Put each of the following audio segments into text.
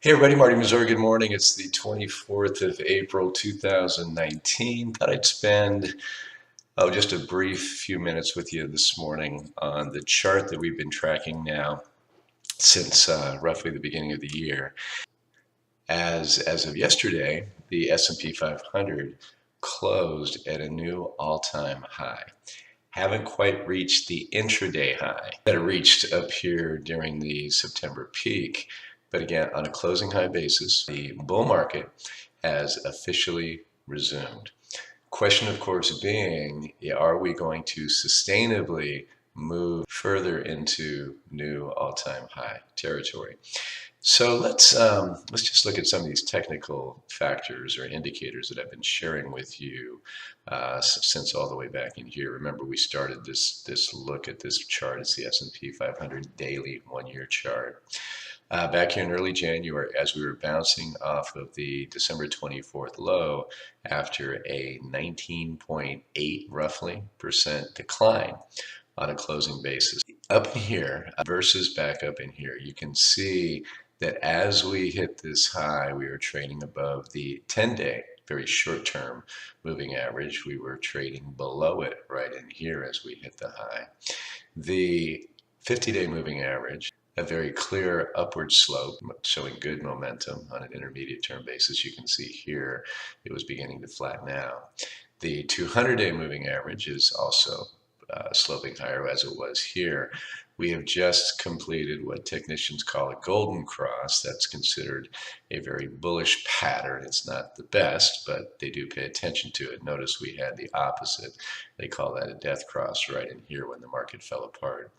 Hey everybody, Marty Missouri, good morning. It's the 24th of April, 2019. Thought I'd spend just a brief few minutes with you this morning on the chart that we've been tracking now since roughly the beginning of the year. As of yesterday, the S&P 500 closed at a new all-time high. Haven't quite reached the intraday high that it reached up here during the September peak. But again, on a closing high basis, the bull market has officially resumed. Question, of course, being, are we going to sustainably move further into new all-time high territory? So let's just look at some of these technical factors or indicators that I've been sharing with you since all the way back in here. Remember, we started this look at this chart. It's the S&P 500 daily one-year chart. Back here in early January, as we were bouncing off of the December 24th low after a 19.8 roughly percent decline on a closing basis. Up here versus back up in here, you can see that as we hit this high, we were trading above the 10-day, very short-term moving average. We were trading below it right in here as we hit the high. The 50-day moving average, a very clear upward slope showing good momentum on an intermediate term basis. You can see here it was beginning to flatten out. The 200-day moving average is also sloping higher as it was here. We have just completed what technicians call a golden cross. That's considered a very bullish pattern. It's not the best, but they do pay attention to it. Notice we had the opposite. They call that a death cross right in here when the market fell apart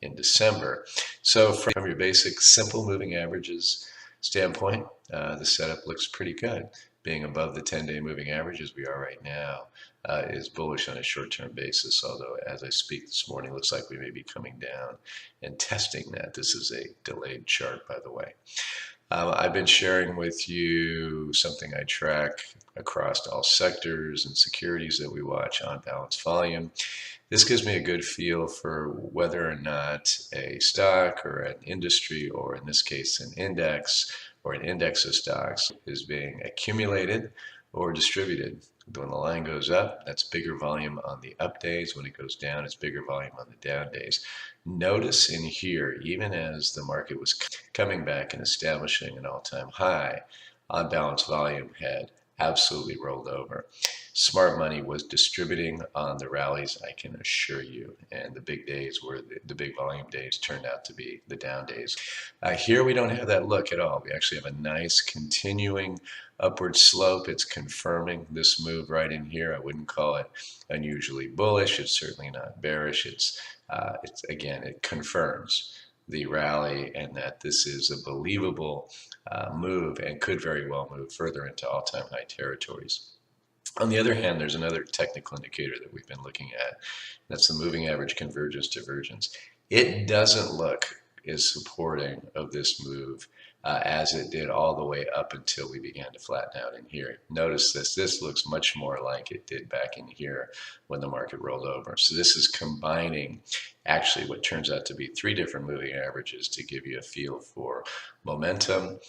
in December. So from your basic simple moving averages standpoint, the setup looks pretty good. Being above the 10-day moving average as we are right now is bullish on a short-term basis, although as I speak this morning, it looks like we may be coming down and testing that. This is a delayed chart, by the way. I've been sharing with you something I track across all sectors and securities that we watch on balanced volume. This gives me a good feel for whether or not a stock or an industry, or in this case an index or an index of stocks, is being accumulated or distributed. When the line goes up, that's bigger volume on the up days. When it goes down, it's bigger volume on the down days. Notice in here, even as the market was coming back and establishing an all-time high, on balance volume had absolutely rolled over. Smart money was distributing on the rallies, I can assure you, and the big days were the big volume days turned out to be the down days. Here we don't have that look at all. We actually have a nice continuing upward slope. It's confirming this move right in here. I wouldn't call it unusually bullish. It's certainly not bearish. It's again, it confirms the rally and that this is a believable move and could very well move further into all-time high territories. On the other hand, there's another technical indicator that we've been looking at. That's the moving average convergence divergence. It doesn't look as supporting of this move as it did all the way up until we began to flatten out in here. Notice this. This looks much more like it did back in here when the market rolled over. So this is combining actually what turns out to be three different moving averages to give you a feel for momentum.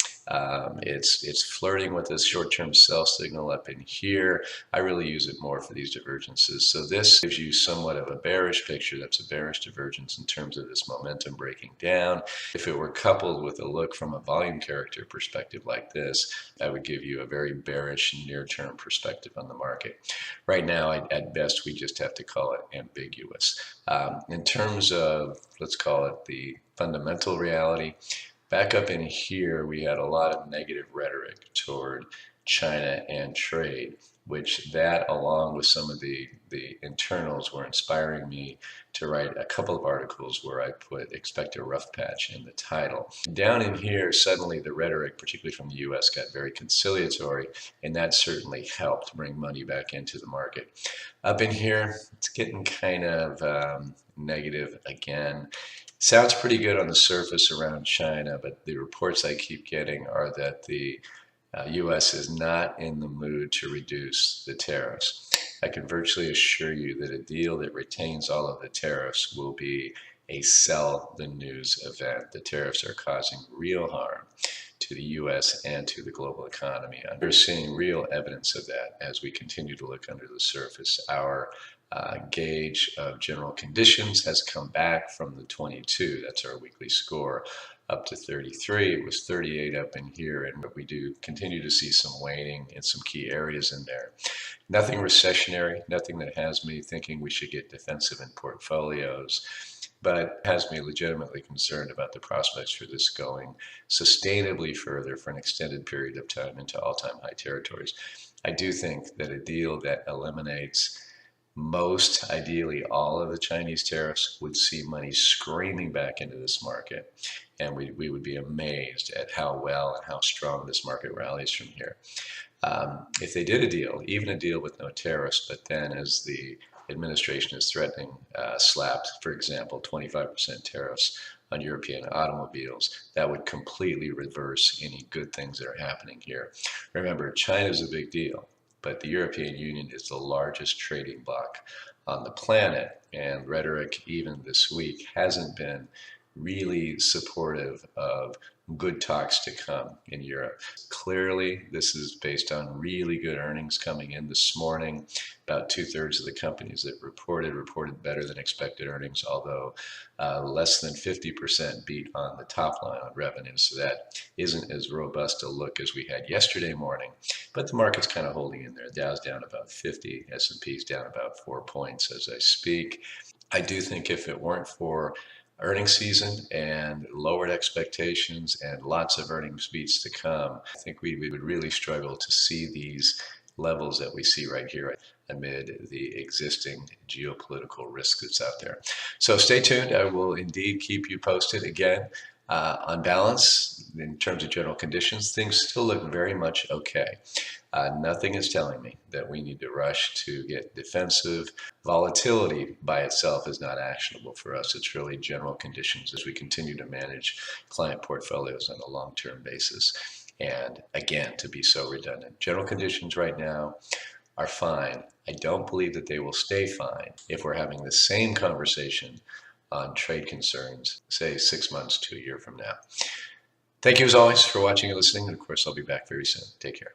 It's flirting with this short-term sell signal up in here. I really use it more for these divergences. So this gives you somewhat of a bearish picture. That's a bearish divergence in terms of this momentum breaking down. If it were coupled with a look from a volume character perspective like this, I would give you a very bearish near-term perspective on the market. Right now, at best, we just have to call it ambiguous. In terms of, let's call it the fundamental reality, back up in here, we had a lot of negative rhetoric toward China and trade, which that, along with some of the internals, were inspiring me to write a couple of articles where I put "expect a rough patch" in the title. Down in here, suddenly the rhetoric, particularly from the US, got very conciliatory, and that certainly helped bring money back into the market. Up in here, it's getting kind of negative again. Sounds pretty good on the surface around China, but the reports I keep getting are that the US is not in the mood to reduce the tariffs. I can virtually assure you that a deal that retains all of the tariffs will be a sell the news event. The tariffs are causing real harm to the US and to the global economy. And we're seeing real evidence of that as we continue to look under the surface. Our gauge of general conditions has come back from the 22, that's our weekly score, up to 33. It was 38 up in here, and we do continue to see some waning in some key areas in there. Nothing recessionary, nothing that has me thinking we should get defensive in portfolios, but has me legitimately concerned about the prospects for this going sustainably further for an extended period of time into all-time high territories. I do think that a deal that eliminates most, ideally all of the Chinese tariffs would see money screaming back into this market. And we would be amazed at how well and how strong this market rallies from here. If they did a deal, even a deal with no tariffs, but then as the administration is threatening, slapped, for example, 25% tariffs on European automobiles, that would completely reverse any good things that are happening here. Remember, China is a big deal, but the European Union is the largest trading bloc on the planet, and rhetoric even this week hasn't been really supportive of good talks to come in Europe. Clearly, this is based on really good earnings coming in this morning. About 2/3 of the companies that reported better than expected earnings, although less than 50% beat on the top line on revenue. So that isn't as robust a look as we had yesterday morning, but the market's kind of holding in there. Dow's down about 50, S&P's down about 4 points as I speak. I do think if it weren't for earnings season and lowered expectations and lots of earnings beats to come, I think we would really struggle to see these levels that we see right here amid the existing geopolitical risk that's out there. So stay tuned. I will indeed keep you posted. Again, on balance, in terms of general conditions, things still look very much okay. Nothing is telling me that we need to rush to get defensive. Volatility by itself is not actionable for us. It's really general conditions as we continue to manage client portfolios on a long-term basis. And again, to be so redundant, general conditions right now are fine. I don't believe that they will stay fine if we're having the same conversation on trade concerns, say 6 months to a year from now. Thank you as always for watching and listening. And of course, I'll be back very soon. Take care.